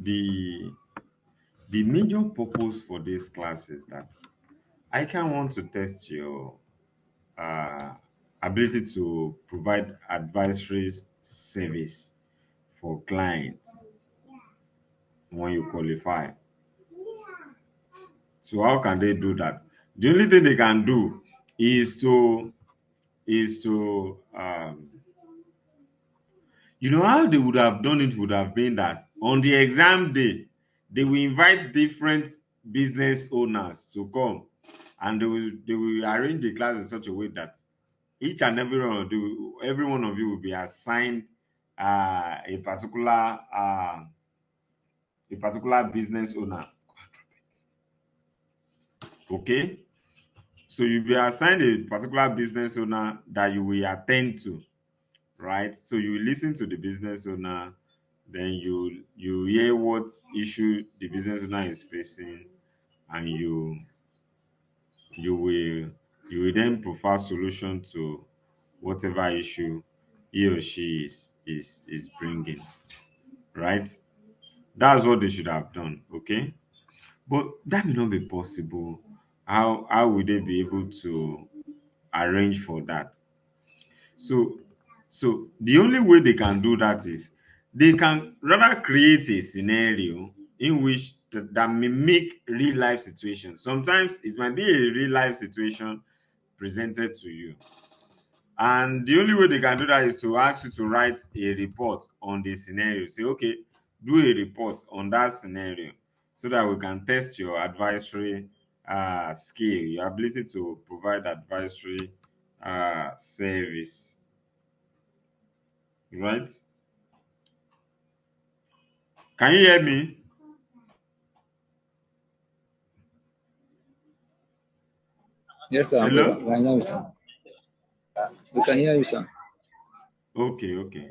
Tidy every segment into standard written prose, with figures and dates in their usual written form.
the major purpose for this class is that I can want to test your uh, ability to provide advisory service for clients when you qualify. So how can they do that? The only thing they can do is to you know how they would have done it would have been that on the exam day they will invite different business owners to come, and they will arrange the class in such a way that each and every one of you will be assigned a particular business owner. Okay, so you'll be assigned a particular business owner that you will attend to, right? So you listen to the business owner, then you hear what issue the business owner is facing, and you will then provide solution to whatever issue he or she is bringing, right? That's what they should have done. Okay, but that may not be possible. How would they be able to arrange for that? So, so the only way they can do that is they can rather create a scenario in which that mimic real life situations. Sometimes it might be a real life situation presented to you, and the only way they can do that is to ask you to write a report on the scenario. Say, okay, do a report on that scenario so that we can test your advisory skill, your ability to provide advisory service, right? Can you hear me? Yes, sir. We Hello? can hear you, sir. We can hear you, sir. Okay, okay.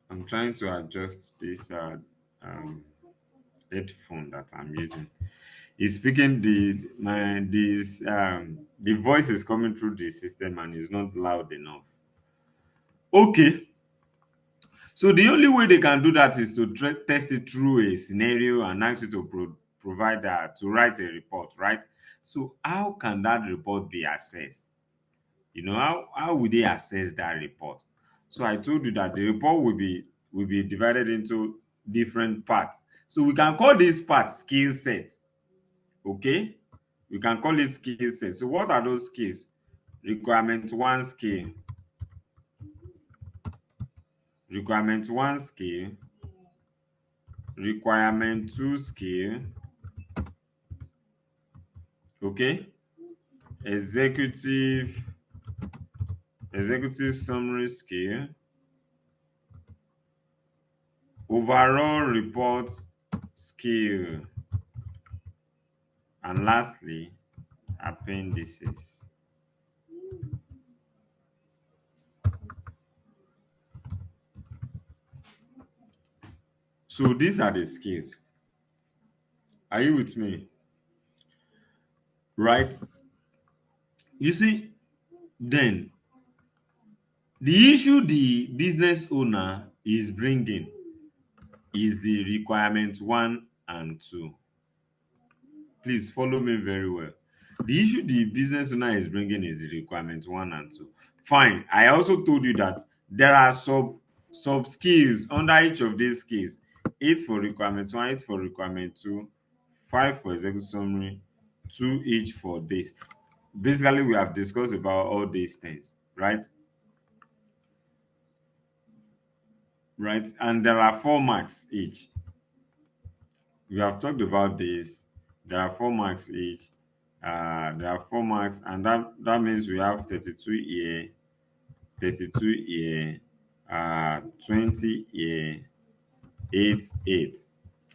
I'm trying to adjust this um, headphone that I'm using. It's speaking the voice is coming through the system and it's not loud enough. Okay, so the only way they can do that is to test it through a scenario and ask you to provide to write a report, right? So how can that report be assessed? You know, how will they assess that report? So I told you that the report will be divided into different parts. So we can call this part skill sets. Okay, we can call it skill sets. So what are those skills? Requirement one skill, requirement one skill, requirement two skill. Okay, executive summary skill, overall report skill, and lastly appendices. So these are the skills. Are you with me? Right? You see, then the issue the business owner is bringing is the requirement one and two. Please follow me very well. The issue the business owner is bringing is the requirement one and two. Fine. I also told you that there are sub skills under each of these skills. Eight for requirement one, eight for requirement two, five for executive summary, two each for this. Basically, we have discussed about all these things, right? Right, and there are 4 marks each. We have talked about this. There are 4 marks each. There are 4 marks, and that means we have 32 here, 32 here, 20 here, 8.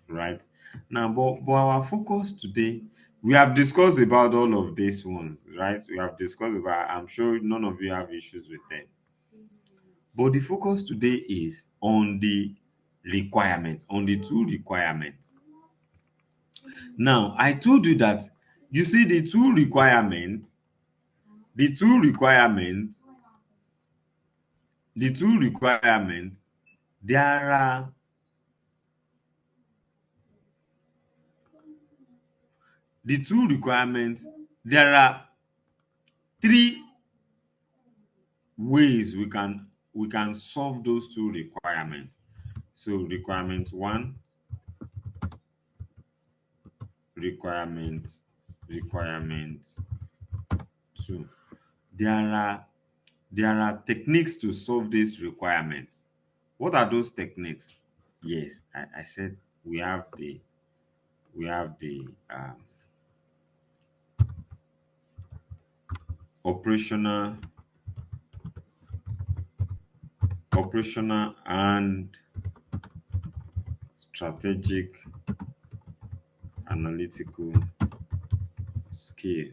Right now, but our focus today, we have discussed about all of these ones, right? We have discussed about. I'm sure none of you have issues with them. But the focus today is on the requirements, on the two requirements. Now, I told you that you see the two requirements, the two requirements, there are the two requirements, there are three ways we can solve those two requirements. So requirement one, requirement two. There are techniques to solve this requirement. What are those techniques? Yes, I said we have the operational and strategic analytical skill.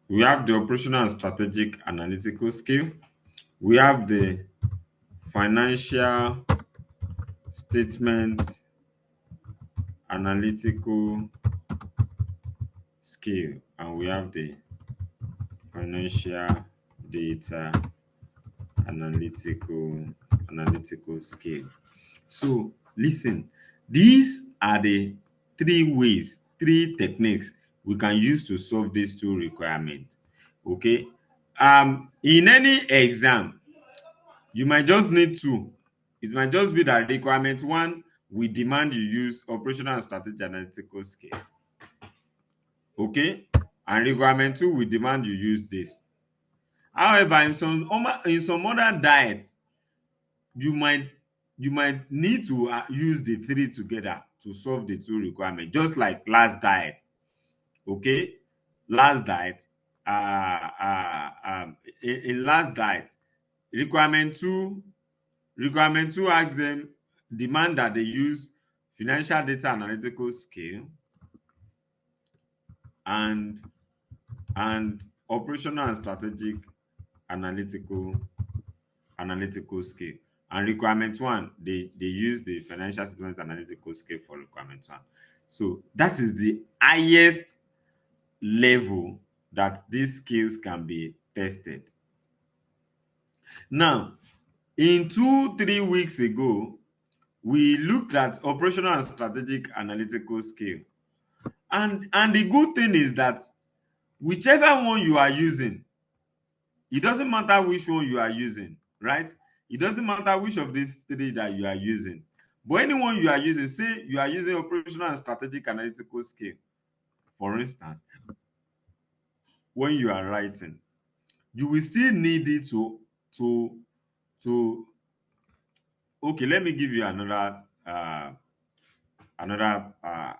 We have the operational and strategic analytical skill. We have the financial statement analytical skill, and we have the financial data analytical skill. So listen, these are the three techniques we can use to solve these two requirements. Okay. In any exam, you might just need two. It might just be that requirement one, we demand you use operational and strategic analytical skill. Okay. And requirement two, we demand you use this. However, in some other diets, you might need to use the three together to solve the two requirements, just like last diet. Okay. Last diet, in last diet, requirement two asks them, demand that they use financial data analytical skill and operational and strategic analytical skill. And requirement one, they use the financial statement analytical skill for requirement one. So that is the highest level that these skills can be tested. Now, in 2-3 weeks ago, we looked at operational and strategic analytical skill. And the good thing is that whichever one you are using, it doesn't matter which one you are using, right? It doesn't matter which of these three that you are using. But anyone you are using, say you are using operational and strategic analytical skill, for instance, when you are writing, you will still need it to okay, let me give you another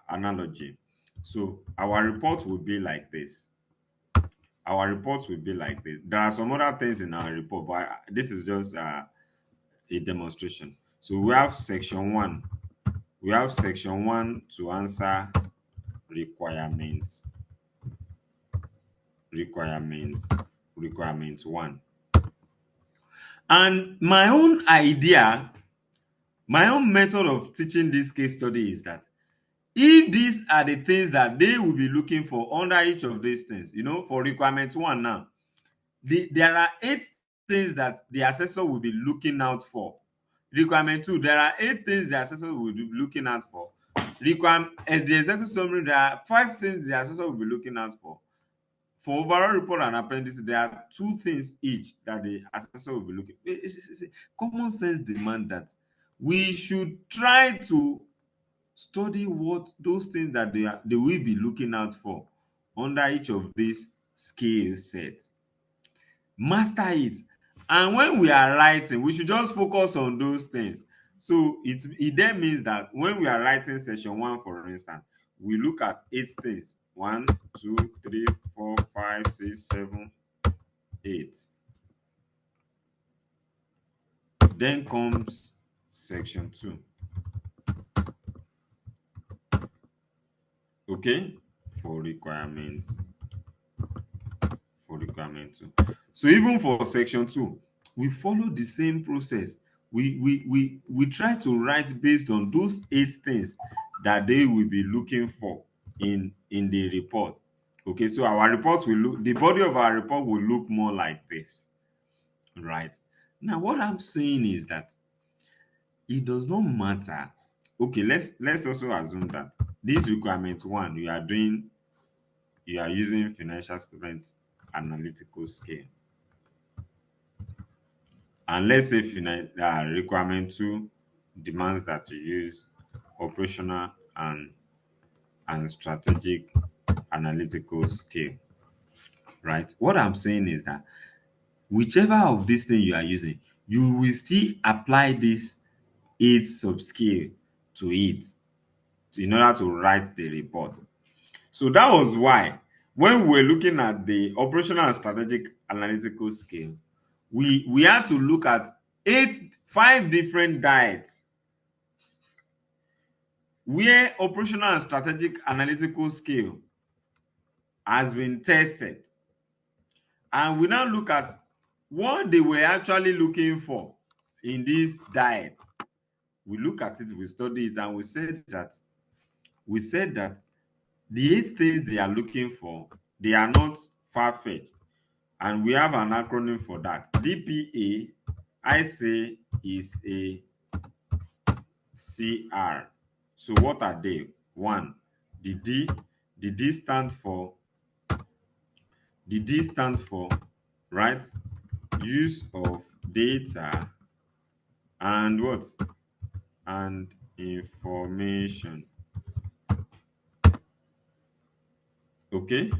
analogy. So our report will be like this. There are some other things in our report, but this is just a demonstration. So we have section one. We have section one to answer requirements. Requirement one. And my own method of teaching this case study is that if these are the things that they will be looking for under each of these things, for requirement one now, there are 8 things that the assessor will be looking out for. Requirement two, there are 8 things the assessor will be looking out for. The executive summary, there are 5 things the assessor will be looking out for. For overall report and appendix, there are 2 things each that the assessor will be looking. It's common sense demand that we should try to study what those things that they will be looking out for under each of these skill sets. Master it. And when we are writing, we should just focus on those things. So it then means that when we are writing section one, for instance, we look at 8 things. 1, 2, 3, 4, 5, 6, 7, 8. Then comes section 2. Okay, for requirement 2. So even for section 2, we follow the same process. We try to write based on those 8 things that they will be looking for in the report. Okay, so our report will look, the body of our report will look more like this, right? Now, what I'm saying is that it does not matter. Okay, let's also assume that this requirement one you are using financial statement analytical scale, and let's say requirement two demands that you use operational and strategic analytical scale, right? What I'm saying is that whichever of these things you are using, you will still apply this eight subscale to it in order to write the report. So that was why when we were looking at the operational and strategic analytical scale, we had to look at five different diets where operational and strategic analytical scale has been tested. And we now look at what they were actually looking for in this diet. We look at it, we study it, and we said that the eight things they are looking for, they are not far-fetched. And we have an acronym for that. DPA, I say, is a CR. So what are they? One, the D, the D stands for right, use of data and what? And information. Okay.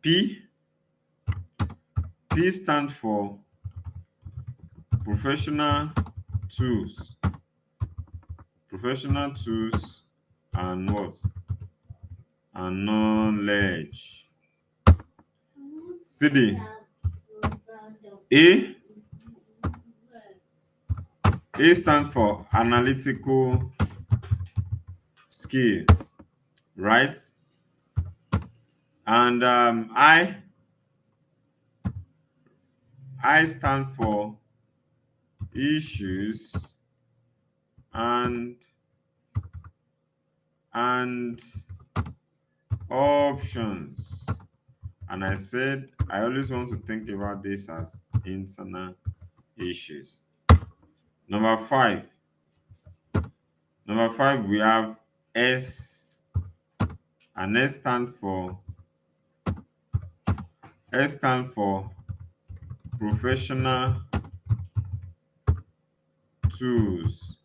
P stands for professional tools. Professional tools and what? And knowledge. 3. A stands for analytical skill, right? And I stand for issues and options. And I said I always want to think about this as internal issues. Number 5. We have S, and S stand for professional tools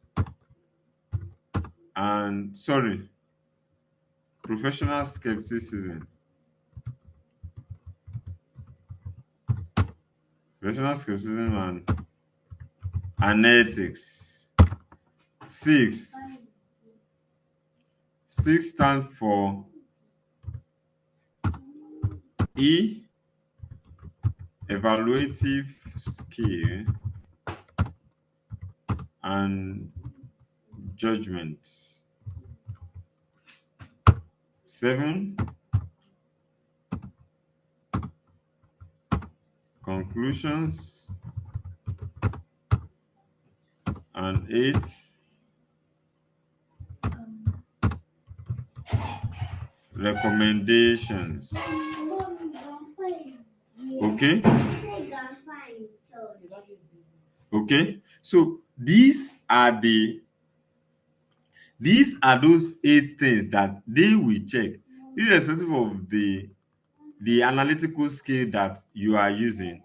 and professional skepticism. Professional skepticism and ethics. 6 stands for E, evaluative skill and judgment. 7, conclusions, and 8, recommendations. Okay. So these are those 8 things that they will check irrespective of the analytical skill that you are using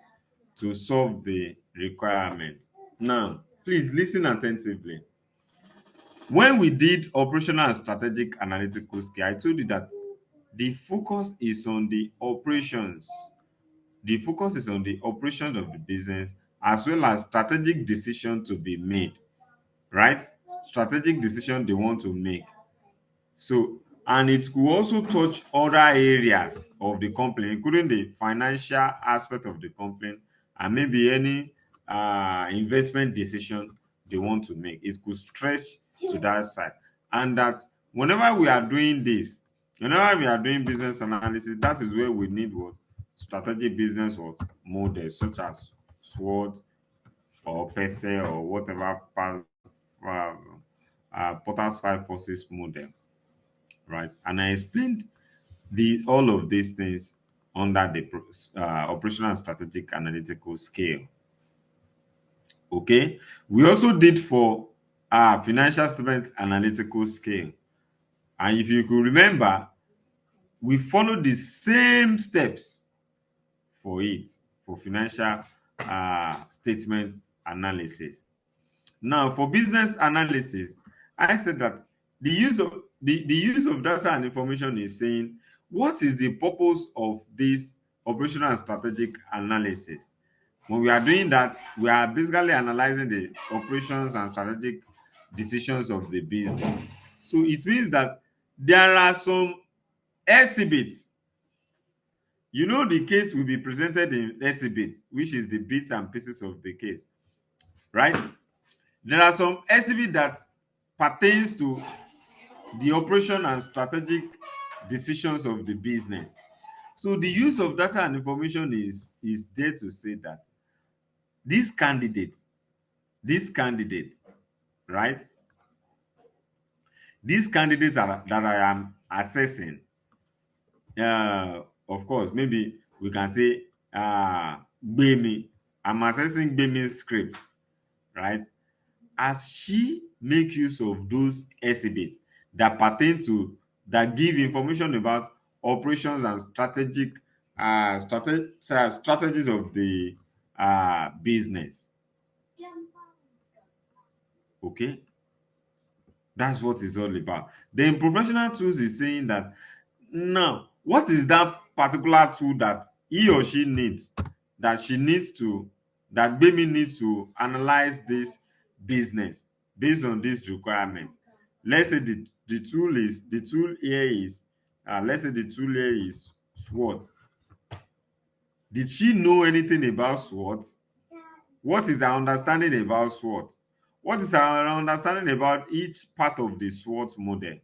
to solve the requirement. Now, please listen attentively. When we did operational and strategic analytical skill, I told you that the focus is on the operations. The focus is on the operations of the business as well as strategic decision to be made, right? Strategic decision they want to make. So, and it could also touch other areas of the company, including the financial aspect of the company and maybe any investment decision they want to make. It could stretch to that side. And that whenever we are doing this, whenever we are doing business analysis, that is where we need what? Strategic business what models such as SWOT or PESTE or whatever Porter's 5 forces model, right? And I explained the all of these things under the operational and strategic analytical scale. Okay, we also did for financial statement analytical scale, and if you could remember, we followed the same steps for it for financial statement analysis. Now, for business analysis, I said that the use of data and information is saying what is the purpose of this operational and strategic analysis. When we are doing that, we are basically analyzing the operations and strategic decisions of the business. So it means that there are some exhibits. You know, the case will be presented in exhibits, which is the bits and pieces of the case, right? There are some exhibit that pertains to the operation and strategic decisions of the business. So the use of data and information is there to say that this candidate, this candidate, right? These candidates that I am assessing, of course, maybe we can say Gbemi. I'm assessing Gbemi's script, right? As she make use of those exhibits that pertain to that give information about operations and strategies of the business. Okay, that's what it's all about. Then professional tools is saying that now what is that particular tool that he or she needs, that she needs to that baby needs to analyze this business based on this requirement. Let's say the tool here is let's say the tool here is SWOT. Did she know anything about SWOT? What is her understanding about SWOT? What is her understanding about each part of the SWOT model?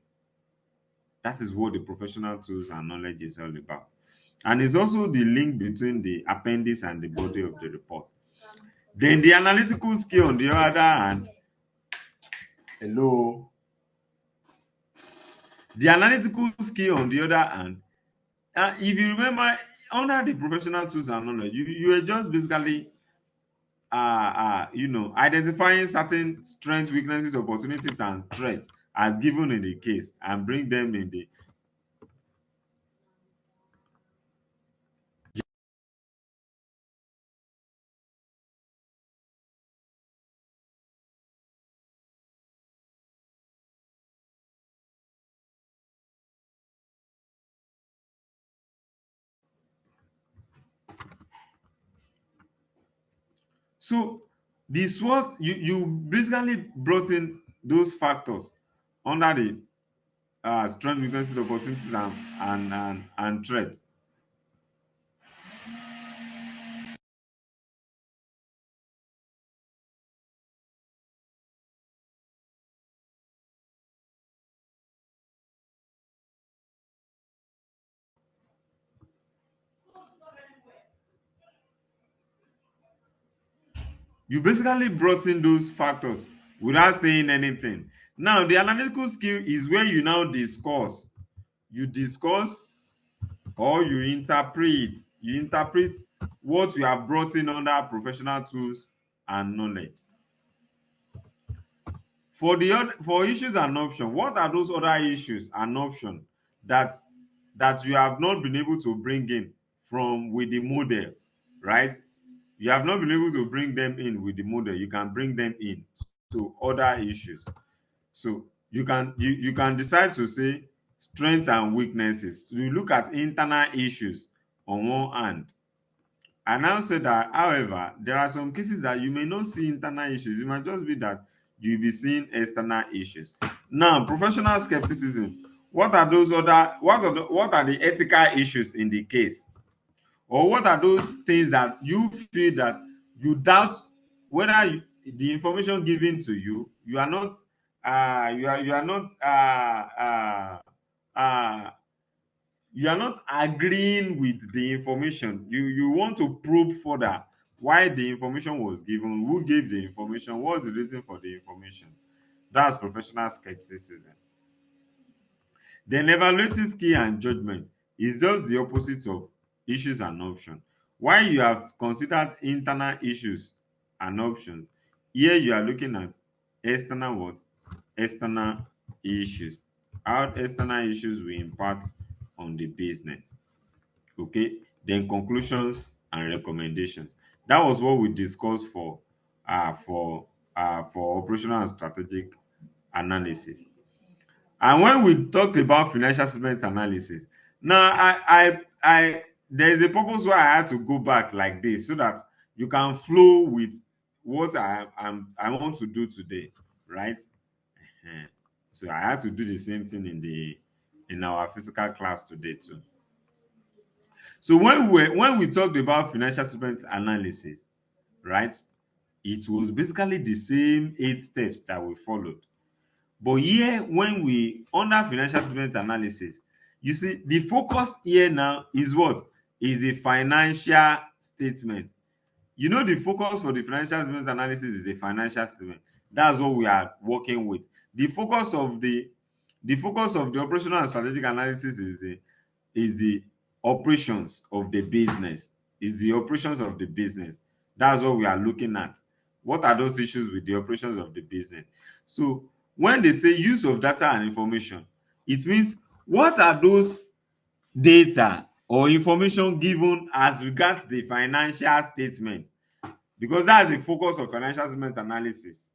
That is what the professional tools and knowledge is all about. And it's also the link between the appendix and the body of the report. Then the analytical skill, on the other hand, hello. The analytical skill, on the other hand, if you remember, under the professional tools and knowledge, you were just basically identifying certain strengths, weaknesses, opportunities, and threats as given in the case and bring them in the. So the SWOT, you basically brought in those factors under the strength, weaknesses, opportunities, and threats. You basically brought in those factors without saying anything. Now, the analytical skill is where you now discuss. You discuss or you interpret. You interpret what you have brought in under professional tools and knowledge. For issues and options, what are those other issues and options that you have not been able to bring in from with the model, right? You have not been able to bring them in with the model. You can bring them in to other issues. So you can decide to say strengths and weaknesses. So you look at internal issues on one hand. I now say that, however, there are some cases that you may not see internal issues. It might just be that you'll be seeing external issues. Now, professional skepticism. What are those other? What are the ethical issues in the case? Or what are those things that you feel that you doubt whether the information given to you, you are not you are not uh, you are not agreeing with the information. You want to probe further why the information was given, who gave the information, what's the reason for the information. That's professional skepticism. Then evaluating skill and judgment It's just the opposite of issues and options. While you have considered internal issues and options, here you are looking at external what? External issues. How external issues will impact on the business. Okay, then conclusions and recommendations. That was what we discussed for operational and strategic analysis. And when we talked about financial statement analysis, now there is a purpose why I had to go back like this so that you can flow with what I want to do today, right? Ehen. So I had to do the same thing in our physical class today too. So when we talked about financial statement analysis, right? It was basically the same 8 steps that we followed. But here, when we under financial statement analysis, you see the focus here now is what? Is the financial statement. You know, the focus for the financial statement analysis is the financial statement. That's what we are working with. The focus of the operational and strategic analysis is the operations of the business. Is the operations of the business. That's what we are looking at. What are those issues with the operations of the business? So when they say use of data and information, it means what are those data or information given as regards the financial statement, because that's the focus of financial statement analysis,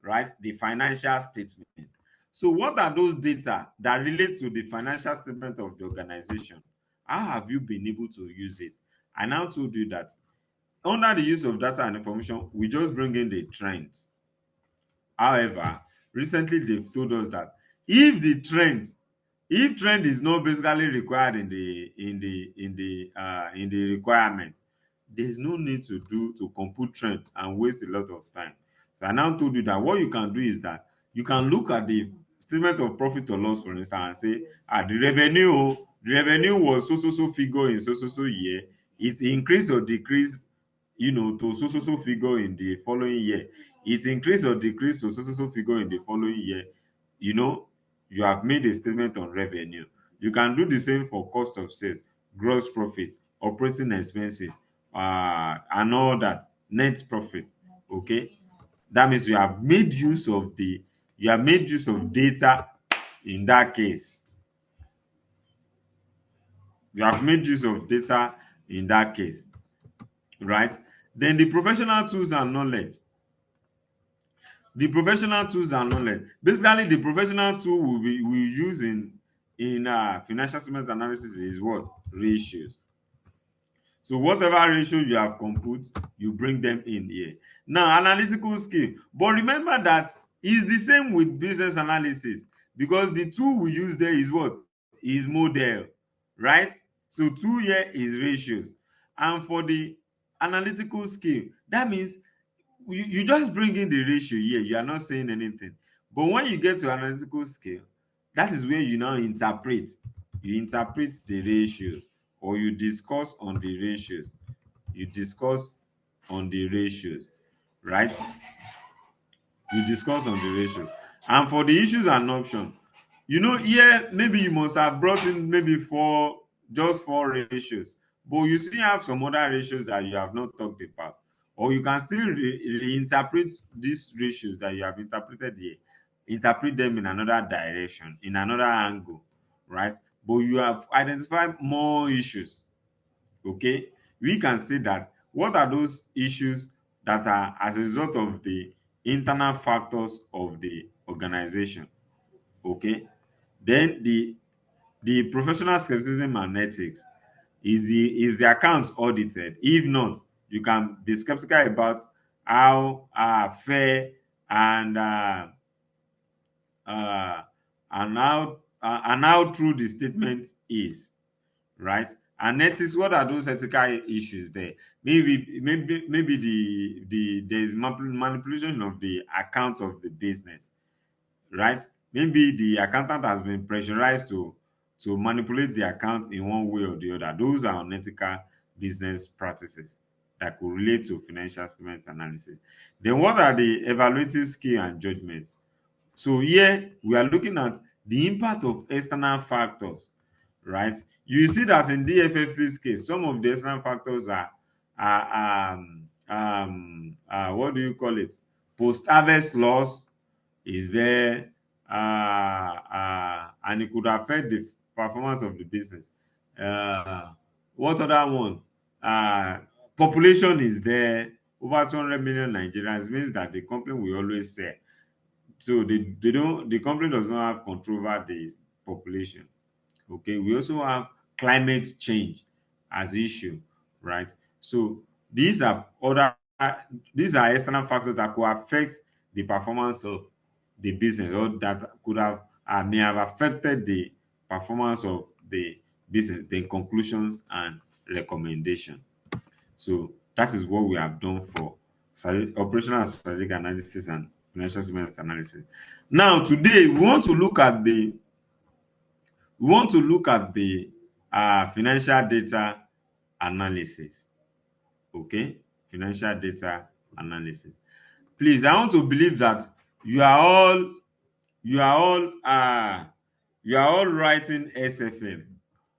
right? The financial statement. So what are those data that relate to the financial statement of the organization? How have you been able to use it? I now told you that under the use of data and information, we just bring in the trends. However, recently they've told us that if the trend if trend is not basically required in the requirement, there's no need to compute trend and waste a lot of time. So I now told you that what you can do is that you can look at the statement of profit or loss, for instance, and say, the revenue was so so so figure in so so so year. It increased or decreased, to so so so figure in the following year. It increased or decreased to so so so figure in the following year. you know you have made a statement on revenue. You can do the same for cost of sales, gross profit, operating expenses, and all that, net profit. Okay, that means you have made use of data. In that case, you have made use of data in that case, right? Then the professional tools and knowledge. Basically, the professional tool we use in financial statement analysis is what? Ratios. So whatever ratio you have compute, you bring them in here. Now, analytical skill. But remember that it's the same with business analysis, because the tool we use there is what? Is model, right? So tool here is ratios. And for the analytical skill, that means you just bring in the ratio here. You are not saying anything. But when you get to analytical scale, that is where you now interpret. You interpret the ratios, or you discuss on the ratios. You discuss on the ratios, right? You discuss on the ratios. And for the issues and options, here maybe you must have brought in maybe just four ratios, but you still have some other ratios that you have not talked about, or you can still reinterpret these ratios that you have interpreted here, interpret them in another direction, in another angle, right? But you have identified more issues. Okay, we can say that what are those issues that are as a result of the internal factors of the organization. Okay, then the professional skepticism and ethics. Is the account audited? If not, you can be skeptical about how fair and uh, and how true the statement is, right? And ethics, what are those ethical issues there? Maybe there is manipulation of the account of the business, right? Maybe the accountant has been pressurized to manipulate the account in one way or the other. Those are unethical business practices that could relate to financial statement analysis. Then what are the evaluative skill and judgment? So here we are looking at the impact of external factors, right? You see that in DFF's case, some of the external factors are what do you call it? Post-harvest loss is there, and it could affect the performance of the business. What other one? Uh, Population is there. Over 200 million Nigerians means that the company will always sell. So they don't the company does not have control over the population. Okay, we also have climate change as issue, right? So these are other these are external factors that could affect the performance of the business, or that could have may have affected the performance of the business, the conclusions and recommendation. So that is what we have done for operational and strategic analysis and financial statement analysis. Now today we want to look at the financial data analysis. Okay, financial data analysis. Please, I want to believe that you are all you are all you are all writing SFM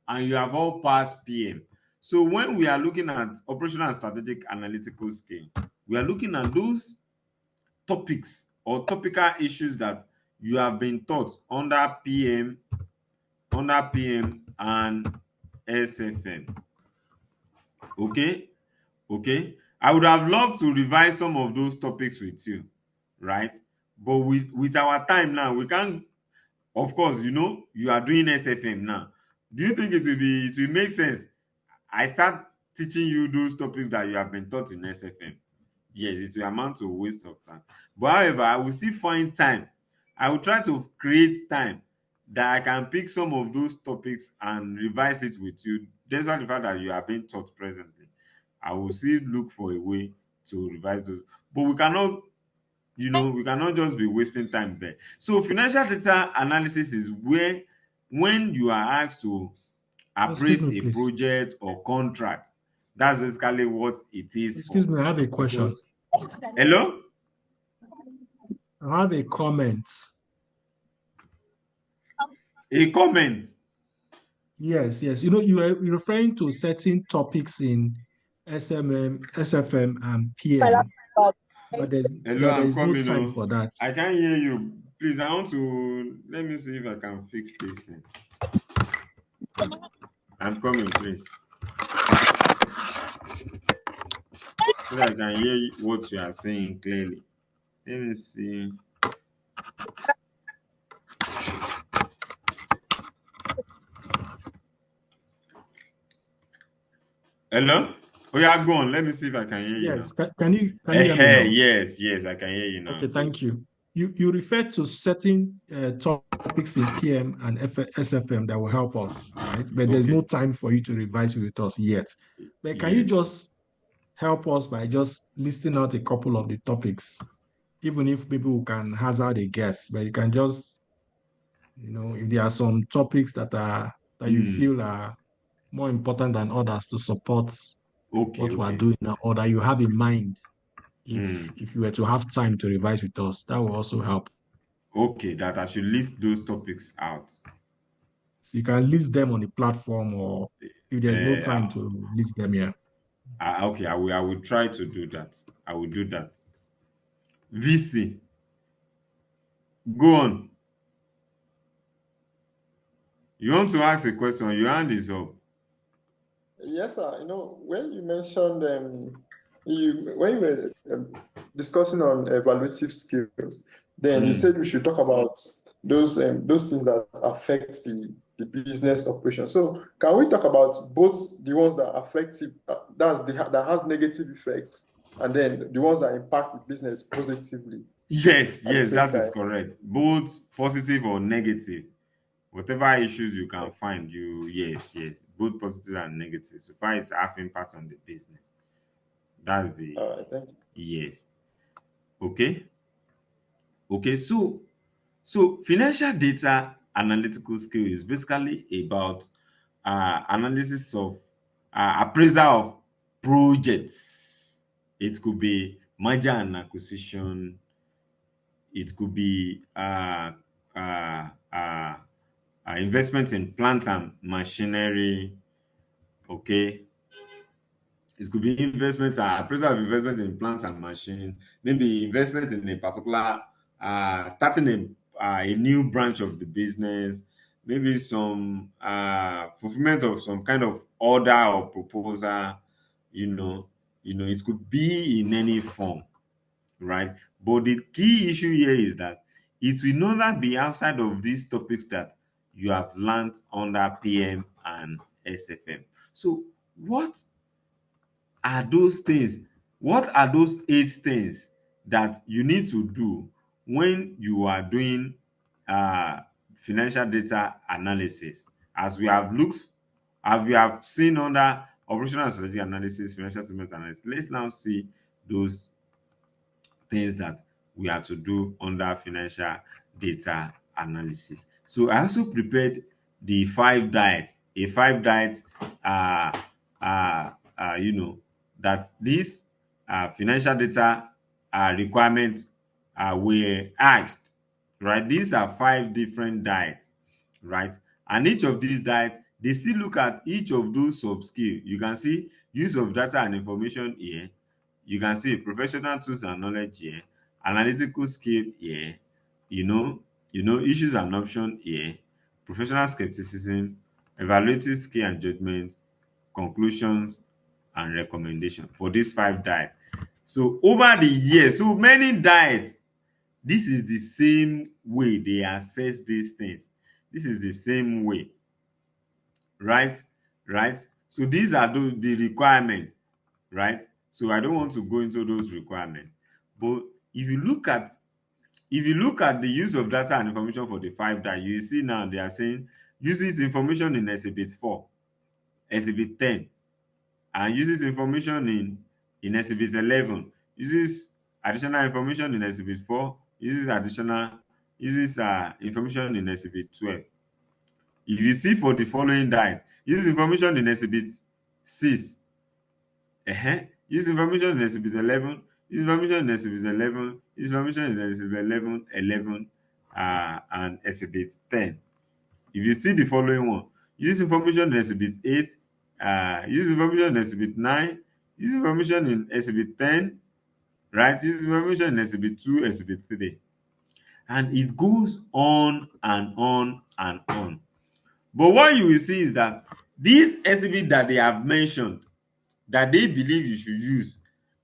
and you have all passed PM. So when we are looking at operational and strategic analytical scale, we are looking at those topics or topical issues that you have been taught under PM and SFM. Okay, okay. I would have loved to revise some of those topics with you, right? But with our time now, we can't. Of course, you are doing SFM now. Do you think it will make sense I start teaching you those topics that you have been taught in SFM? Yes, it will amount to a waste of time. But however, I will still find time. I will try to create time that I can pick some of those topics and revise it with you, despite the fact that you are being taught presently. I will still look for a way to revise those. But we cannot just be wasting time there. So financial data analysis is where when you are asked to Excuse appraise me, a please. project or contract, that's basically what it is Excuse for. me, I have a question. Because hello? I have a comment. A comment. Yes, yes. You're referring to certain topics in SFM, and PM, but Hello, I'm there's no coming. time Oh, for that. I can't hear you. Please, I want to let me see if I can fix this thing. I'm coming, please. So that I can hear what you are saying clearly. Let me see. Hello? Oh yeah, go on. Let me see if I can hear you now. Yes, can you hear me now? Yes, yes, I can hear you now. Okay, thank you. You referred to certain topics in PM and SFM that will help us, right? But there's Okay. no time for you to revise with us yet. But can you Yes. just help us by just listing out a couple of the topics, even if people can hazard a guess, but you can just, if there are some topics that you Mm. feel are more important than others to support Okay, what we are okay. doing now, or that you have in mind, if Mm. you were to have time to revise with us, that will also help. Okay, that I should list those topics out. So you can list them on the platform, or if there's no time Uh, to list them here. okay, I will try to do that. I will do that. VC. Go on. You want to ask a question? Your hand is up. Yes, sir. When you mentioned when you were discussing on evaluative skills, then you said we should talk about those things that affect the business operation. So can we talk about both the ones that affect it, that has negative effects, and then the ones that impact the business positively Yes, at the yes, same that is time? correct. Both positive or negative. Whatever issues you can find, yes, yes. Both positive and negative. So far it's having impact on the business. That's the All right, thank you. yes. Okay. Okay. So financial data analytical skill is basically about analysis of appraisal of projects. It could be merger and acquisition. It could be investment in plant and machinery. Okay, it could be investment, appraisal of investment in plants and machine, maybe investment in a particular, starting a new branch of the business, maybe some fulfillment of some kind of order or proposal. You know, it could be in any form, right? But the key issue here is that it will never be outside of these topics that you have learned under PM and SFM. So, what are those things? What are those 8 things that you need to do when you are doing uh, financial data analysis? As we have looked, as we have seen under operational and strategic analysis, financial statement analysis, let's now see those things that we are to do under financial data analysis. So I also prepared the 5 diets, a 5 diets, uh, you know, that these financial data requirements were asked, right? These are 5 different diets, right? And each of these diets, they still look at each of those sub skills. You can see use of data and information here. You can see professional tools and knowledge here, analytical skill here, you know, issues and option here, professional skepticism, evaluative skill and judgment, conclusions and recommendation for these 5 diets. So over the years, so many diets, this is the same way they assess these things. This is the same way, right? Right? So these are the requirements, right? So I don't want to go into those requirements. But if you look at the use of data and information for the 5 that you see now, they are saying uses information in exhibit 4, exhibit 10, and uses information in exhibit 11, uses additional information in exhibit 4, uses information in exhibit 12. If you see for the following diet, uses information in exhibit 6, use information in exhibit 11, use information in exhibit 11, use information in exhibit 11, and exhibit 10. If you see the following one, use information in exhibit 8, use information in exhibit 9, use information in exhibit 10, right? Use information in exhibit 2, exhibit 3. And it goes on and on and on. But what you will see is that these exhibit that they have mentioned that they believe you should use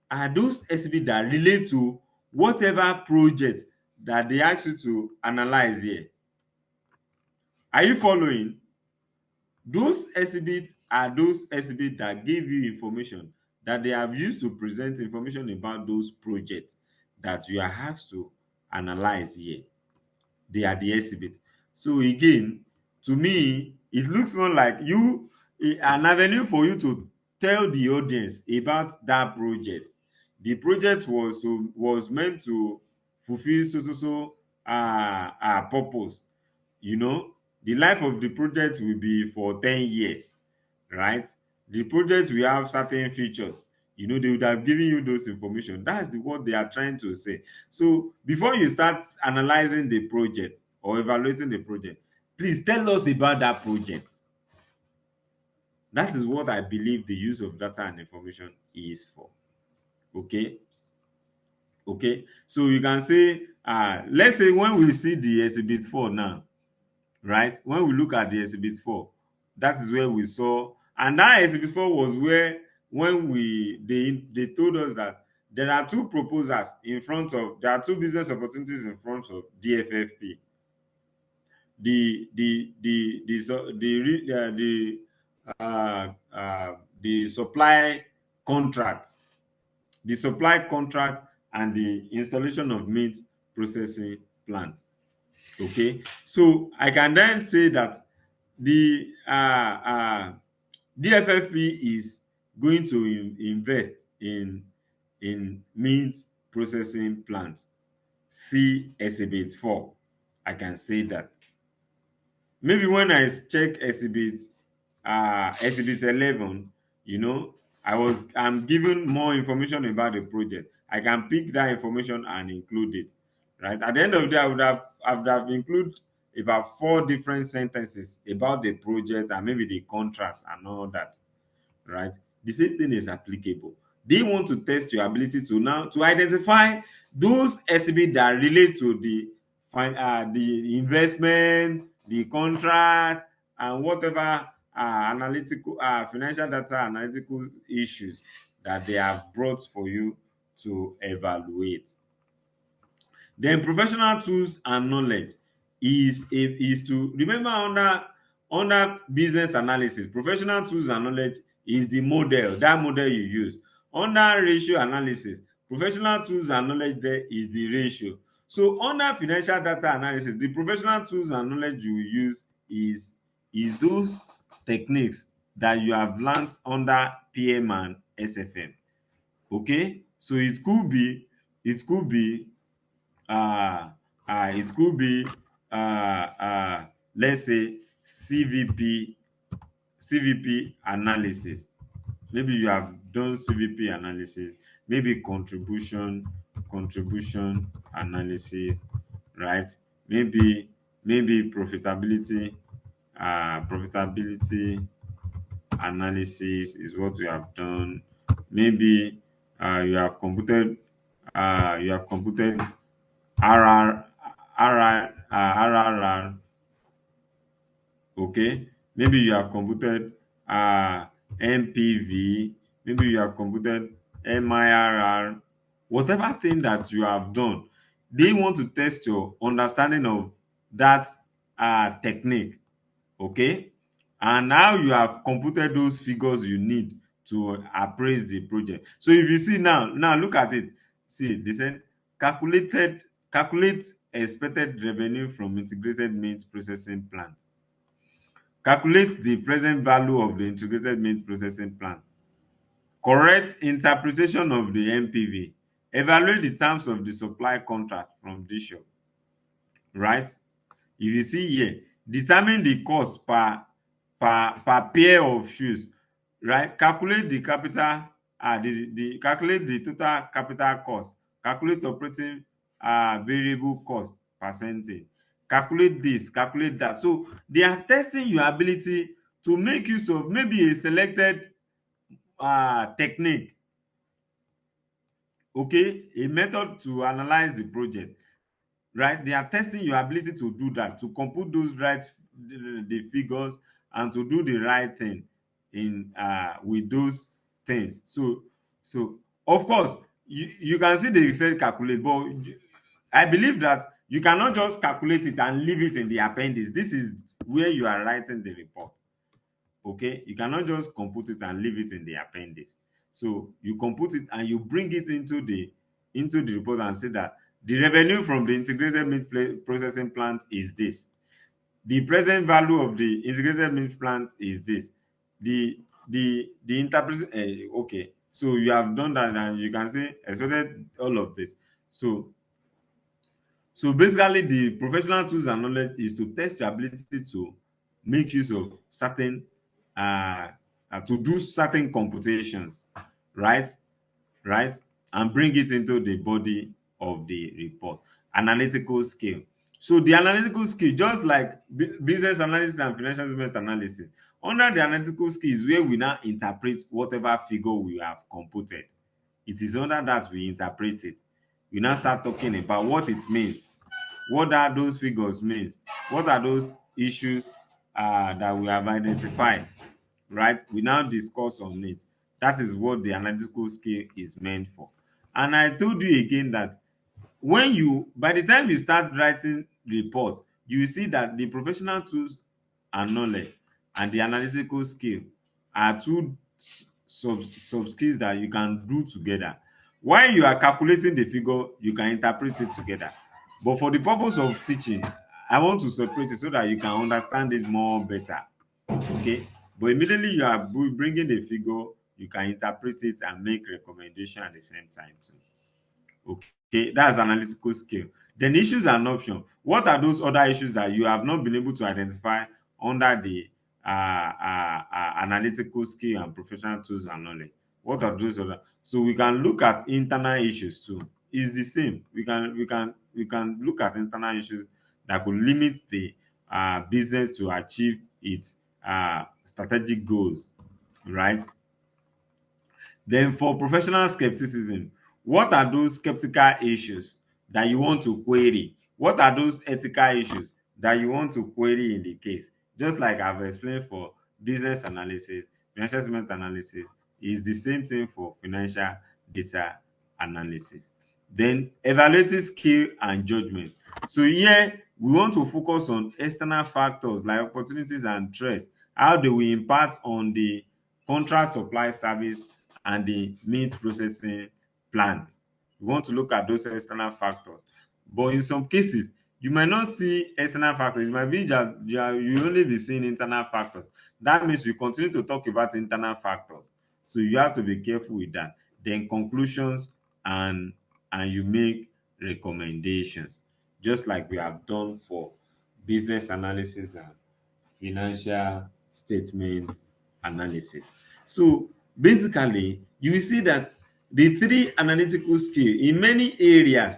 are those exhibits that relate to whatever project that they ask you to analyze here. Are you following? Those exhibits are those exhibits that give you information that they have used to present information about those projects that you are asked to analyze here. They are the exhibit. So again, to me, it looks more like an avenue for you to tell the audience about that project. The project was meant to fulfill purpose. The life of the project will be for 10 years, right? The project will have certain features. They would have given you those information. That's what they are trying to say. So before you start analyzing the project or evaluating the project, please tell us about that project. That is what I believe the use of data and information is for. Okay. So you can say, let's say when we see the exhibit 4 now, right? When we look at the exhibit 4, that is where we saw, and that exhibit 4 was where when they told us that there are two business opportunities in front of DFFP. The supply contract, and the installation of meat processing plant. Okay, so I can then say that the DFFP is going to invest in meat processing plant. See exhibit 4. I can say that. Maybe when I check exhibit 11, I'm given more information about the project. I can pick that information and include it. Right. At the end of the day, I would have included about 4 different sentences about the project and maybe the contract and all that, right? The same thing is applicable. They want to test your ability to now to identify those exhibits that relate to the investment, the contract, and whatever analytical financial data analytical issues that they have brought for you to evaluate. Then professional tools and knowledge is to remember under business analysis. Professional tools and knowledge is the model, that model you use. Under ratio analysis, professional tools and knowledge there is the ratio. So under financial data analysis, the professional tools and knowledge you use is those techniques that you have learned under PM and SFM. Okay, so uh, it could be let's say CVP analysis. Maybe you have done CVP analysis, maybe contribution analysis, right? Maybe profitability analysis is what you have done. Maybe you have computed RR, RRR, okay? Maybe you have computed MPV, maybe you have computed MIRR, whatever thing that you have done, they want to test your understanding of that technique, okay? And now you have computed those figures you need to appraise the project. So if you see now look at it. See, they said calculate expected revenue from integrated meat processing plant. Calculate the present value of the integrated meat processing plant. Correct interpretation of the MPV. Evaluate the terms of the supply contract from this shop. Right? If you see here, determine the cost per pair of shoes. Right? Calculate the capital, calculate the total capital cost. Calculate operating variable cost percentage. Calculate this, calculate that. So they are testing your ability to make use of maybe a selected technique, okay, a method to analyze the project, right? They are testing your ability to do that, to compute those the figures and to do the right thing in with those things. So of course you can see the Excel calculate, but I believe that you cannot just calculate it and leave it in the appendix. This is where you are writing the report. Okay, you cannot just compute it and leave it in the appendix. So you compute it and you bring it into the report and say that the revenue from the integrated meat processing plant is this. The present value of the integrated meat plant is this. The interpretation. Okay, so you have done that and you can say expected all of this. So basically, the professional tools and knowledge is to test your ability to make use of certain to do certain computations, right? Right? And bring it into the body of the report. Analytical skill. So the analytical skill, just like business analysis and financial statement analysis, under the analytical skill is where we now interpret whatever figure we have computed. It is under that we interpret it. We now start talking about what it means. What are those figures means? What are those issues that we have identified? Right? We now discuss on it. That is what the analytical skill is meant for. And I told you again that by the time you start writing report, you will see that the professional tools and knowledge and the analytical skill are two sub skills that you can do together. While you are calculating the figure, you can interpret it together. But for the purpose of teaching, I want to separate it so that you can understand it more better. Okay, but immediately you are bringing the figure, you can interpret it and make recommendation at the same time too. Okay, that's analytical skill. Then issues and options. What are those other issues that you have not been able to identify under the analytical skill and professional tools and knowledge? What are those other? So we can look at internal issues too. It's the same. We can look at internal issues that could limit the business to achieve its strategic goals, right? Then for professional skepticism, what are those skeptical issues that you want to query? What are those ethical issues that you want to query in the case? Just like I've explained for business analysis, financial statement analysis is the same thing for financial data analysis. Then evaluating skill and judgment. So here we want to focus on external factors like opportunities and threats. How do we impact on the contract supply service and the meat processing plant? We want to look at those external factors. But in some cases, you might not see external factors. It might be that you only be seeing internal factors. That means we continue to talk about internal factors. So you have to be careful with that. Then conclusions and you make recommendations, just like we have done for business analysis and financial statement analysis. So basically, you will see that the three analytical skill in many areas,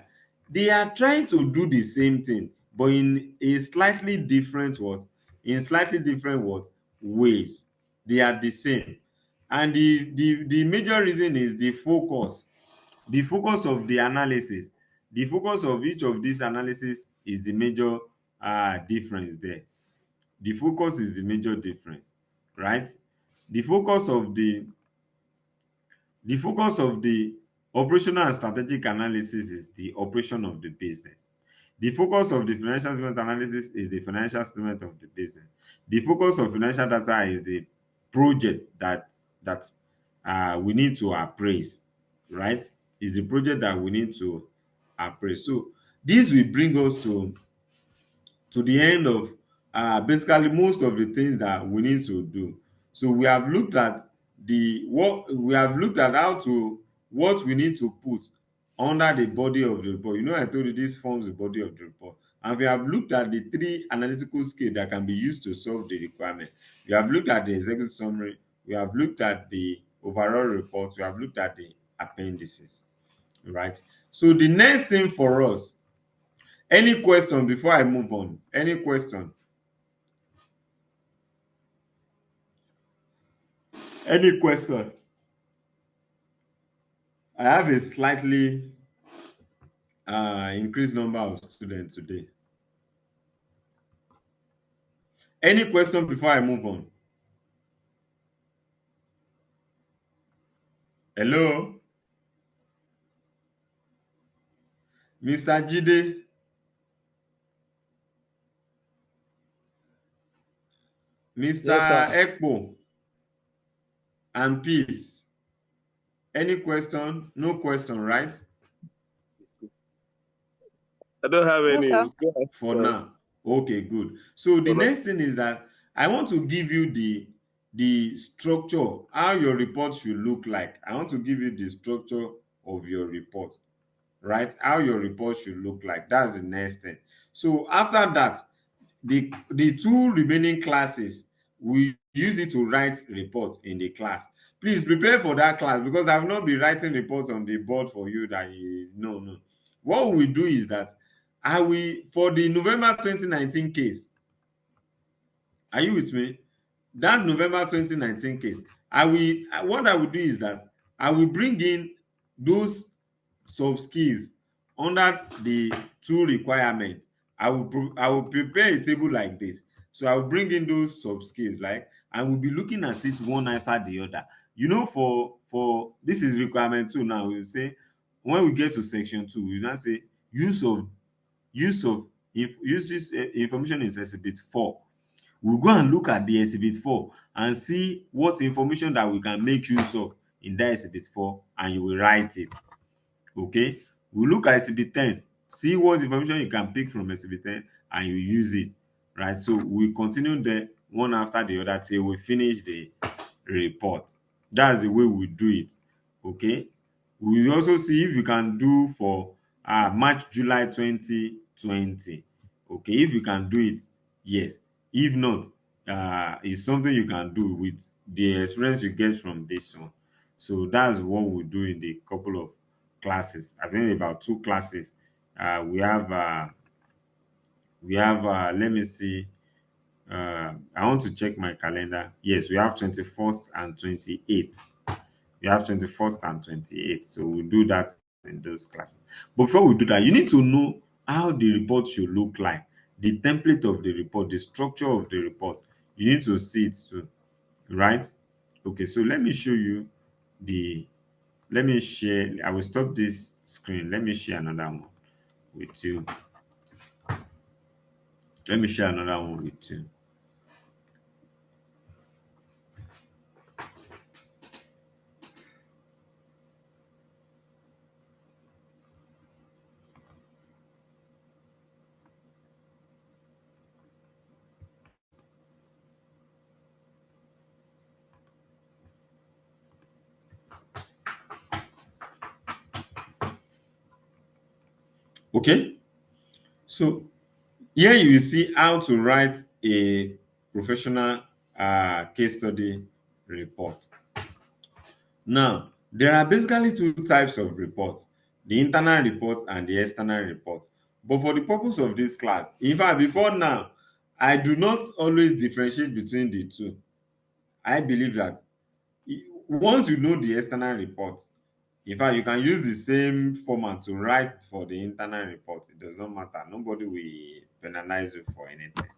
they are trying to do the same thing, but in a slightly different what? In slightly different what? Ways. They are the same. And the major reason is the focus of the analysis. The focus of each of these analysis is the major difference there. The focus is the major difference, right? The focus of the operational and strategic analysis is the operation of the business. The focus of the financial statement analysis is the financial statement of the business. The focus of financial data is the project that we need to appraise, right? Is the project that we need to appraise. So this will bring us to the end of basically most of the things that we need to do. So we have looked at how to what we need to put under the body of the report. You know, I told you this forms the body of the report. And we have looked at the three analytical skills that can be used to solve the requirement. We have looked at the executive summary, we have looked at the overall report, we have looked at the appendices. Right? So the next thing for us, any question before I move on? Any question? Any question? I have a slightly increased number of students today. Any question before I move on? Hello? Mr. Jide? Mr. Yes, sir. Ekpo? And Peace? Any question? No question, right? I don't have No, any. sir. Go ahead. For now. Okay, good. So the For now. next thing is that I want to give you the structure, how your report should look like. I want to give you the structure of your report, right? How your report should look like. That's the next thing. So after that, the two remaining classes, we use it to write reports in the class. Please prepare for that class, because I will not be writing reports on the board for you that you no. What we do is that I will, for the November 2019 case, are you with me? That November 2019 case, what I will do is that I will bring in those sub skills under the two requirements. I will prepare a table like this. So I will bring in those sub skills, like, and we'll be looking at it one after the other. You know, for this is requirement 2 now. We'll say when we get to section 2, we now say uses information in exhibit 4. We'll go and look at the exhibit 4 and see what information that we can make use of in that exhibit 4, and you will write it. Okay, we'll look at exhibit 10, see what information you can pick from exhibit 10 and you use it, right? So we continue there one after the other till we finish the report. That's the way we do it. Okay, we will also see if you can do for March July 2020. Okay, if you can do it, yes. If not, it's something you can do with the experience you get from this one. So that's what we do in the couple of classes. I think about 2 classes. We have let me see, I want to check my calendar. Yes, we have 21st and 28th. We have 21st and 28th. So we'll do that in those classes. But before we do that, you need to know how the report should look like, the template of the report, the structure of the report. You need to see it too, right? Okay, so let me show you the, let me share, I will stop this screen. Let me share another one with you. Let me share another one with you. Okay, so here you will see how to write a professional case study report. Now, there are basically two types of report, the internal report and the external report. But for the purpose of this class, in fact, before now, I do not always differentiate between the two. I believe that once you know the external report, in fact, you can use the same format to write for the internal report. It does not matter. Nobody will penalize you for anything.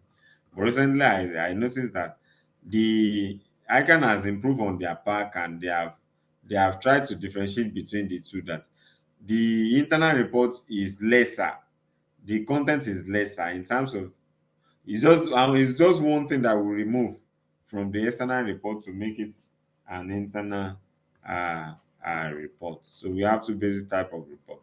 But recently, I noticed that the ICANN has improved on their pack, and they have tried to differentiate between the two. That the internal report is lesser, the content is lesser in terms of, it's just one thing that we remove from the external report to make it an internal uh, report. So we have two basic type of report.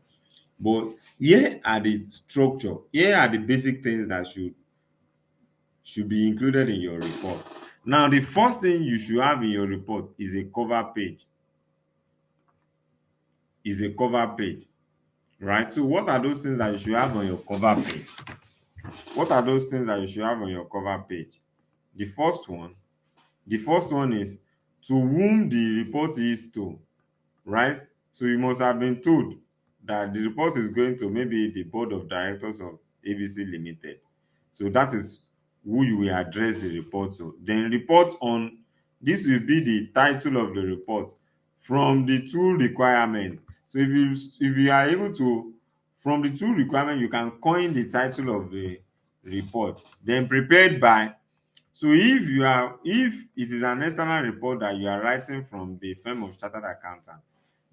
But here are the structure. Here are the basic things that should be included in your report. Now, the first thing you should have in your report is a cover page. Is a cover page, right? So what are those things that you should have on your cover page? What are those things that you should have on your cover page? The first one, the first one is to whom the report is to, right? So you must have been told that the report is going to maybe the board of directors of ABC Limited. So that is who you will address the report to. Then report on, this will be the title of the report from the two requirements. So if you are able to, from the two requirements, you can coin the title of the report. Then prepared by, so if it is an external report that you are writing from the firm of chartered accountant,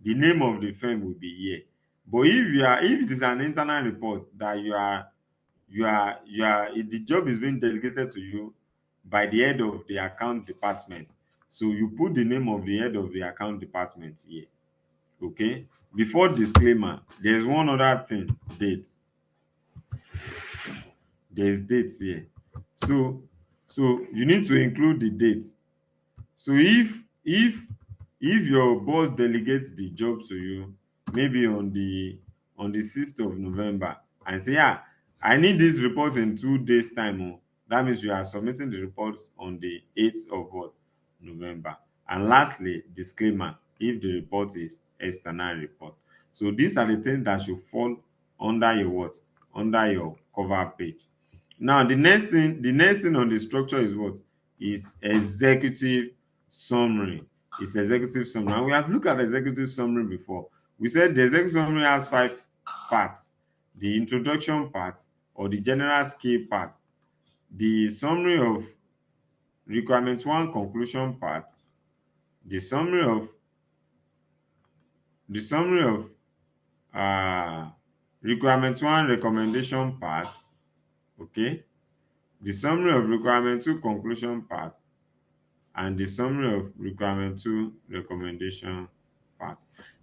the name of the firm will be here. But if it is an internal report that if the job is being delegated to you by the head of the account department, so you put the name of the head of the account department here. Okay. Before disclaimer, there's one other thing, date. There's dates here. So you need to include the date. So if your boss delegates the job to you, maybe on the 6th of November, and say, yeah, I need this report in 2 days time, oh, that means you are submitting the report on the 8th of what? November. And lastly, disclaimer, if the report is external report. So these are the things that should fall under your what? Under your cover page. Now the next thing on the structure is what? Is executive summary. It's executive summary. And we have looked at executive summary before. We said the executive summary has 5 parts: the introduction part, or the general skill part, the summary of requirement one conclusion part, the summary of uh, requirement one recommendation part, okay, the summary of requirement two conclusion part, and the summary of requirement two recommendation part.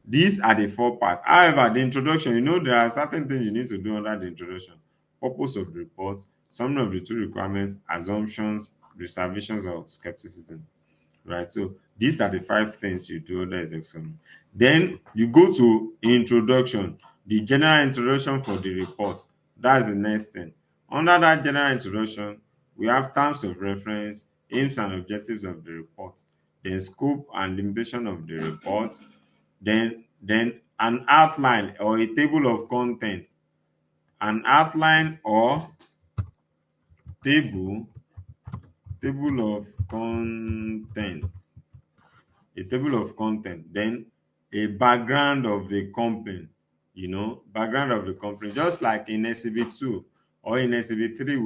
These are the 4 parts. However, the introduction, there are certain things you need to do under the introduction: purpose of the report, summary of the two requirements, assumptions, reservations, or skepticism. Right? So these are the 5 things you do under execution. Then you go to introduction, the general introduction for the report. That's the next thing. Under that general introduction, we have terms of reference, aims and objectives of the report, then scope and limitation of the report, then an outline or a table of contents, an outline or table table of content, then a background of the company, background of the company, just like in SCB2 or in SCB3,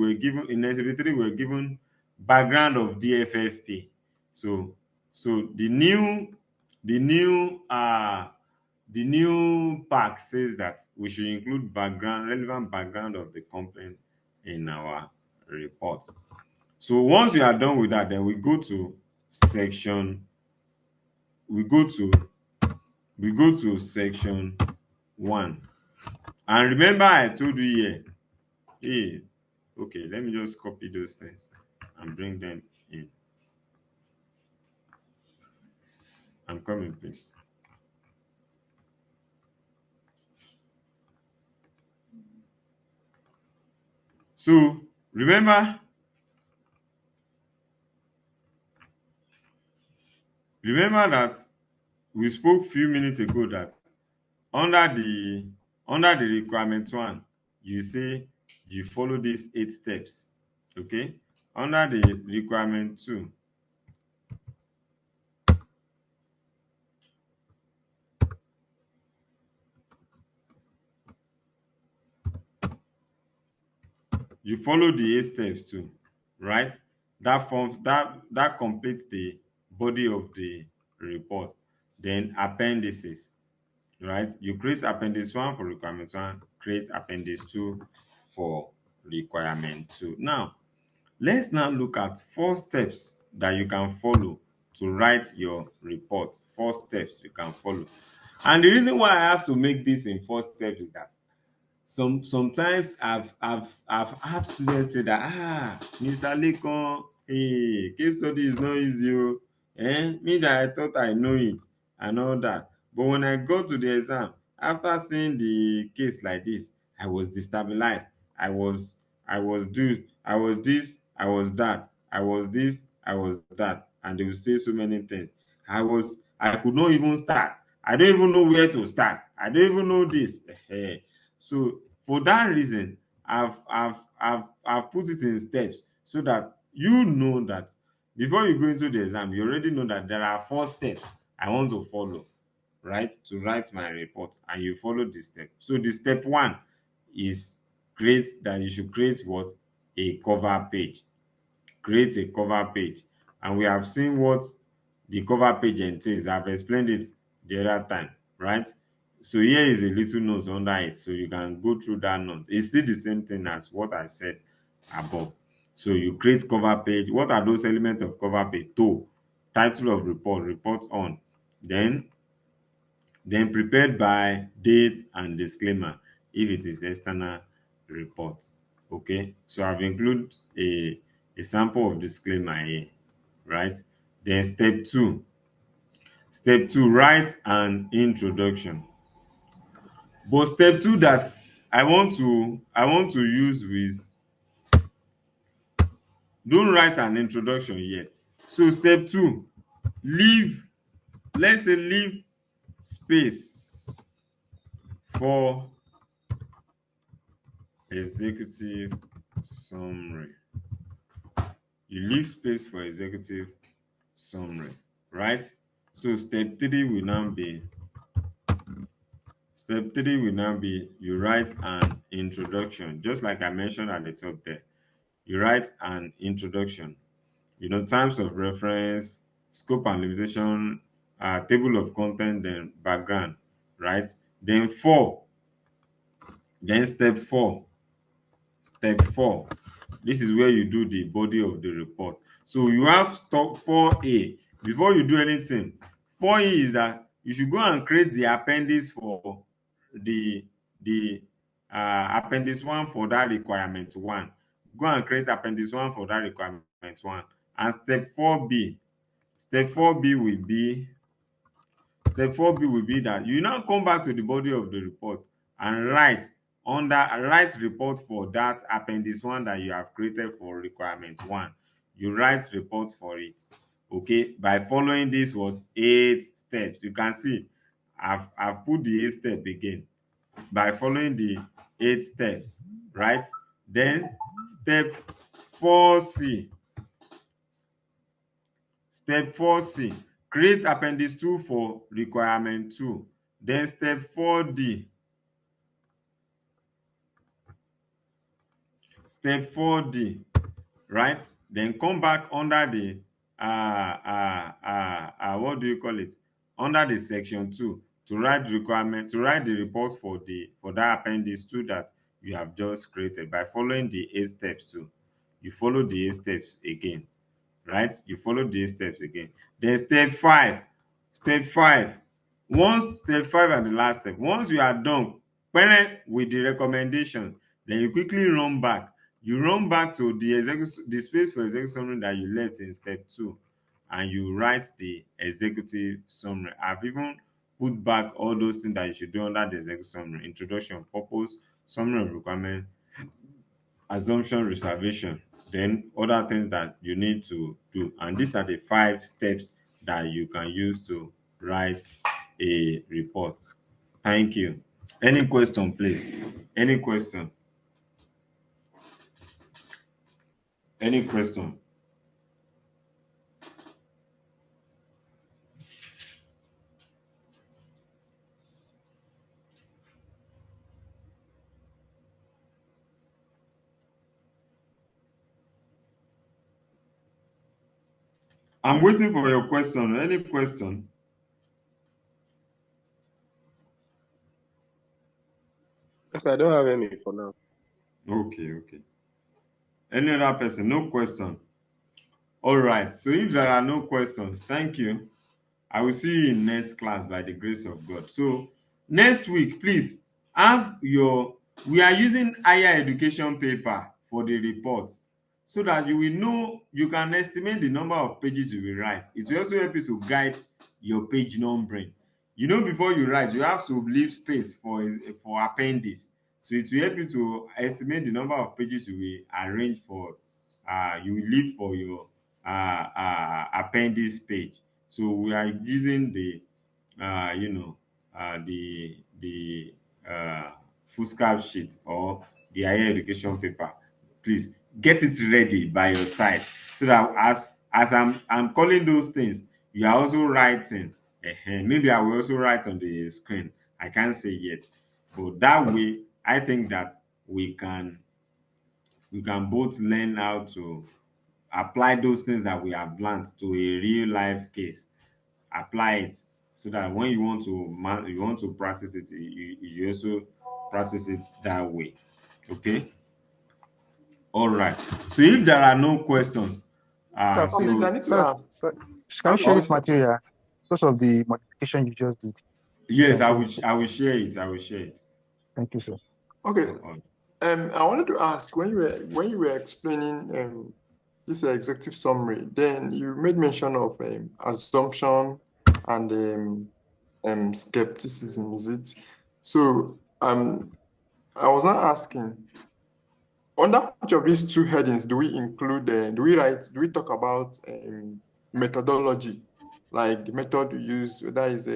we're given background of DFFP. So the new pack says that we should include relevant background of the company in our report. So once we are done with that, then we go to section we go to section 1. And remember, I told you here, hey, okay, let me just copy those things and bring them in. I'm coming, please. So remember that we spoke few minutes ago that under the requirement 1, you say you follow these 8 steps. Okay, under the requirement 2, you follow the 8 steps too, right? That forms that completes the body of the report. Then appendices, right? You create appendix 1 for requirement 1, create appendix 2 for requirement 2. Now let's now look at 4 steps that you can follow to write your report. 4 steps you can follow. And the reason why I have to make this in 4 steps is that sometimes I've had students say that, Mr. Lekon, hey, case study is not easy. Me that I thought I know it and all that. But when I go to the exam, after seeing the case like this, I was destabilized. I was this, I was that, I was this, I was that, and they will say so many things. I could not even start. I don't even know where to start. I don't even know this. So for that reason, I've put it in steps so that you know that before you go into the exam, you already know that there are 4 steps I want to follow, right, to write my report, and you follow the step. So the step 1 is you should create what? A cover page. Create a cover page. And we have seen what the cover page entails. I've explained it the other time, right? So here is a little note under it, so you can go through that note. It's still the same thing as what I said above. So you create cover page. What are those elements of cover page? Title of report, report on. Then prepared by date and disclaimer if it is external report. Okay, so I've included a sample of disclaimer here, right? Then step 2, write an introduction. But step 2 that I want to use with, don't write an introduction yet. So step 2, let's say leave space for executive summary. You leave space for executive summary, right? So step 3 will now be you write an introduction, just like I mentioned at the top there. You write an introduction, terms of reference, scope and limitation, table of content, then background, right? Then step 4, this is where you do the body of the report. So you have stop 4A. Before you do anything, 4A is that you should go and create the appendix for the appendix 1 for that requirement 1. Go and create appendix 1 for that requirement 1. And step 4B will be that you now come back to the body of the report and write report for that appendix 1 that you have created for requirement 1. You write report for it, okay, by following this 8 steps. You can see I've put the 8 step again by following the 8 steps, right? Then step 4C Step 4C, create appendix 2 for requirement 2. Then step 4D. Step 4D, right? Then come back under the what do you call it? Under the section 2 to write the requirement, to write the report for that appendix 2 that you have just created by following the 8 steps too. You follow the 8 steps again, right? You follow the 8 steps again. Then step 5. Step 5. Step 5 and the last step. Once you are done with the recommendation, then you quickly run back. You run back to the space for executive summary that you left in step 2, and you write the executive summary. I've even put back all those things that you should do under the executive summary: introduction, purpose, summary of requirement, assumption, reservation, then other things that you need to do. And these are the 5 steps that you can use to write a report. Thank you. Any question, please? Any question? Any question? I'm waiting for your question. Any question? I don't have any for now. Okay. Any other person? No question. All right. So if there are no questions, thank you. I will see you in next class by the grace of God. So next week, please we are using higher education paper for the report, so that you will know, you can estimate the number of pages you will write. It will also help you to guide your page numbering. Before you write, you have to leave space for appendix. So it will help you to estimate the number of pages you will arrange for, you will leave for your appendix page. So we are using the foolscap sheet or the higher education paper. Please get it ready by your side, so that as I'm calling those things, you are also writing. Maybe I will also write on the screen. I can't say yet, but that way I think that we can both learn how to apply those things that we have learned to a real life case. Apply it, so that when you want to practice it, you also practice it that way. Okay. All right. So if there are no questions, Sir, Please, I so need to ask. sir, can you share this material because of the multiplication you just did? yes, Thank you. I will share it. Thank you, sir. Okay. Uh, I wanted to ask, when you were explaining this executive summary, then you made mention of assumption and skepticism, is it? So I was not asking, under which of these 2 headings do we include, do we talk about methodology, like the method we use, whether it's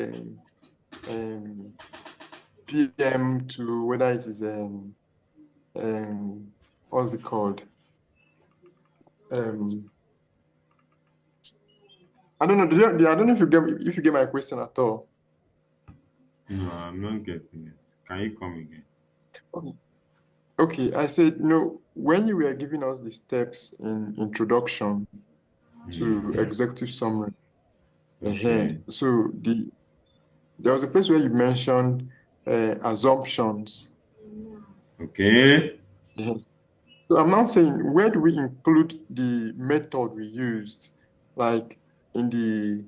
PM to whether it is what's it called? I don't know. I don't know if you get my question at all. no, I'm not getting it. Can you come again? Okay. I said, when you were giving us the steps in introduction to executive summary, Okay. so there was a place where you mentioned assumptions. Okay. Yes. So I'm now saying, where do we include the method we used, like in the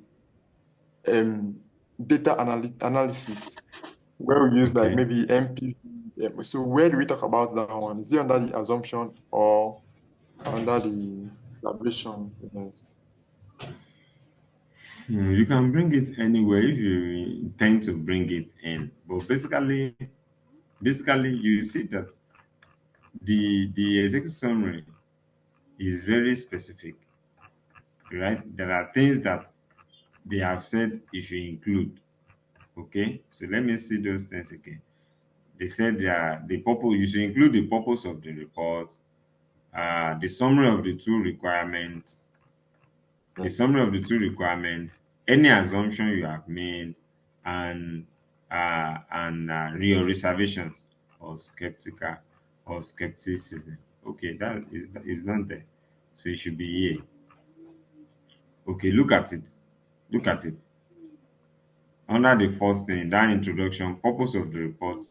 data analysis, where we use like Okay. maybe MPV? So where do we talk about that one? Is it under the assumption or under the evaluation? Yes. You can bring it anywhere if you intend to bring it in. But basically, you see that the executive summary is very specific, right? There are things that they have said you should include. Okay, so let me see those things again. They said the purpose, you should include the purpose of the report, the summary of the 2 requirements, A Yes. summary of the two requirements, any assumption you have made, and your reservations or skepticism. Okay, that is not there. So it should be here. Okay, look at it. Look at it. Under the first thing, that introduction, purpose of the report,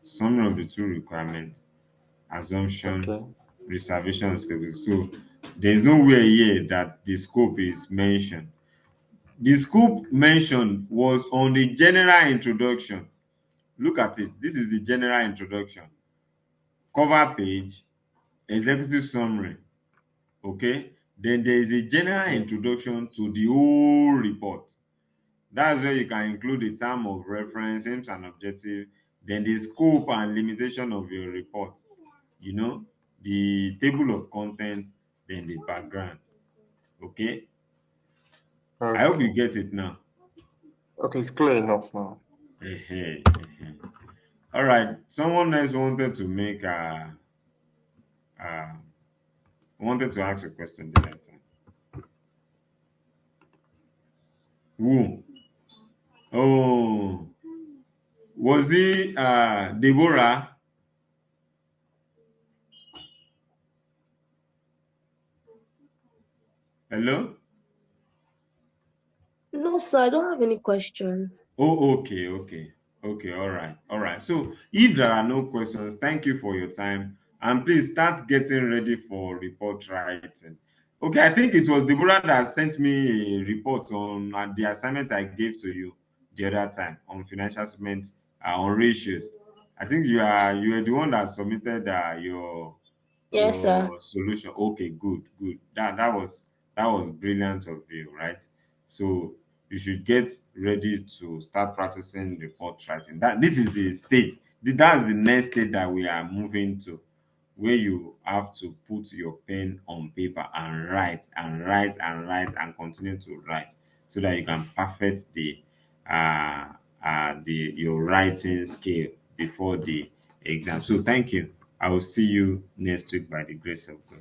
summary of the two requirements, assumption, Okay. reservation, and skepticism. So there's nowhere here that the scope is mentioned. The scope mentioned was on the general introduction. Look at it. This is the general introduction. Cover page, executive summary. Okay. Then there is a general Yeah. introduction to the whole report. That's where you can include the term of reference, aims and objective, then the scope and limitation of your report. You know, the table of content, then the background. Okay. I hope you Okay. get it now. Okay, it's clear enough now. All right. Someone else wanted to make uh wanted to ask a question the other time. Who? Oh, was it Deborah? Hello? No, sir, I don't have any question. Oh, okay, all right. So if there are no questions, thank you for your time, and please start getting ready for report writing. Okay, I think it was Deborah that sent me a report on the assignment I gave to you the other time on financial statement, on ratios. I think you are the one that submitted Yes, sir. your solution. Okay, good. That was brilliant of you, right? So you should get ready to start practicing report writing. That this is the stage. That's the next stage that we are moving to, where you have to put your pen on paper and write and write and write and continue to write, so that you can perfect the your writing skill before the exam. So thank you. I will see you next week by the grace of God.